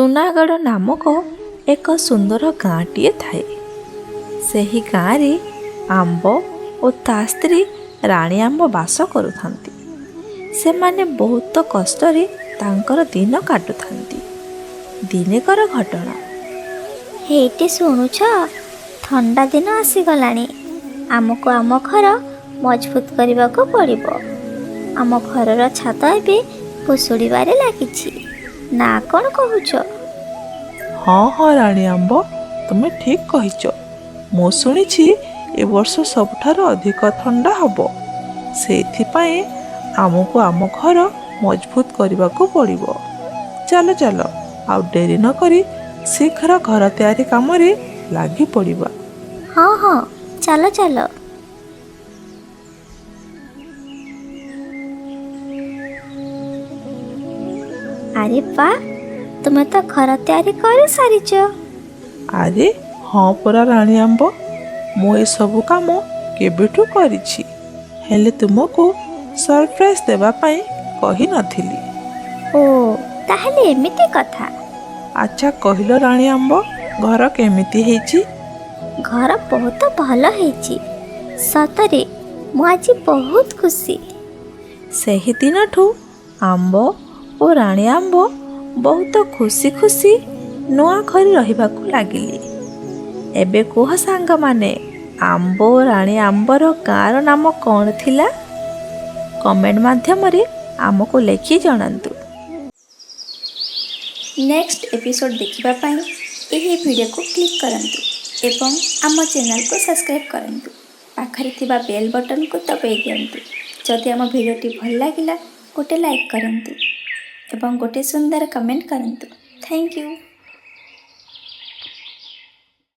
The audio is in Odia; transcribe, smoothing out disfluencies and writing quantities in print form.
ସୁନାଗଡ଼ ନାମକ ଏକ ସୁନ୍ଦର ଗାଁଟିଏ ଥାଏ। ସେହି ଗାଁରେ ଆମ୍ବ ଓ ତା ସ୍ତ୍ରୀ ରାଣୀ ଆମ୍ବ ବାସ କରୁଥାନ୍ତି। ସେମାନେ ବହୁତ କଷ୍ଟରେ ତାଙ୍କର ଦିନ କାଟୁଥାନ୍ତି। ଦିନେକର ଘଟଣା। ହେଇଟି ଶୁଣୁଛ, ଥଣ୍ଡା ଦିନ ଆସିଗଲାଣି। ଆମକୁ ଆମ ଘର ମଜବୁତ କରିବାକୁ ପଡ଼ିବ। ଆମ ଘରର ଛାତ ଏବେ ଭୁଷୁଡ଼ିବାରେ ଲାଗିଛି। ନା କ'ଣ କହୁଛ? ହଁ ରାଣୀ ଆମ୍ବ, ତୁମେ ଠିକ୍ କହିଛ। ମୁଁ ଶୁଣିଛି ଏ ବର୍ଷ ସବୁଠାରୁ ଅଧିକ ଥଣ୍ଡା ହେବ। ସେଇଥିପାଇଁ ଆମକୁ ଆମ ଘର ମଜବୁତ କରିବାକୁ ପଡ଼ିବ। ଚାଲ ଚାଲ, ଆଉ ଡେରି ନ କରି ଶୀଘ୍ର ଘର ତିଆରି କାମରେ ଲାଗି ପଡ଼ିବା। ହଁ, ଚାଲ ଚାଲ। ଆରେ ବା, ତୁମେ ତ ଘର ତିଆରି କରିସାରିଛ। ଆରେ ହଁ ପରା ରାଣୀ ଆମ୍ବ, ମୁଁ ଏସବୁ କାମ କେବେଠୁ କରିଛି, ହେଲେ ତୁମକୁ ସରପ୍ରାଇଜ୍ ଦେବା ପାଇଁ କହିନଥିଲି। ଓ, ତାହେଲେ ଏମିତି କଥା। ଆଚ୍ଛା କହିଲ ରାଣୀ ଆମ୍ବ, ଘର କେମିତି ହେଇଛି? ଘର ବହୁତ ଭଲ ହେଇଛି। ସତରେ ମୁଁ ଆଜି ବହୁତ ଖୁସି। ସେହି ଦିନଠୁ ଆମ୍ବ ଓ ରାଣୀ ଆମ୍ବ ବହୁତ ଖୁସି ଖୁସି ନୂଆ ଘରେ ରହିବାକୁ ଲାଗିଲେ। ଏବେ କୁହ ସାଙ୍ଗମାନେ, ଆମ୍ବ ଓ ରାଣୀ ଆମ୍ବର ଗାଁର ନାମ କ'ଣ ଥିଲା? କମେଣ୍ଟ ମାଧ୍ୟମରେ ଆମକୁ ଲେଖି ଜଣାନ୍ତୁ। ନେକ୍ସଟ ଏପିସୋଡ଼ ଦେଖିବା ପାଇଁ ଏହି ଭିଡ଼ିଓକୁ କ୍ଲିକ୍ କରନ୍ତୁ ଏବଂ ଆମ ଚ୍ୟାନେଲକୁ ସବସ୍କ୍ରାଇବ୍ କରନ୍ତୁ। ପାଖରେ ଥିବା ବେଲ୍ ବଟନକୁ ଦବାଇ ଦିଅନ୍ତୁ। ଯଦି ଆମ ଭିଡ଼ିଓଟି ଭଲ ଲାଗିଲା ଗୋଟେ ଲାଇକ୍ କରନ୍ତୁ ଏବଂ ଗୋଟେ ସୁନ୍ଦର କମେଣ୍ଟ କରନ୍ତୁ। Thank you.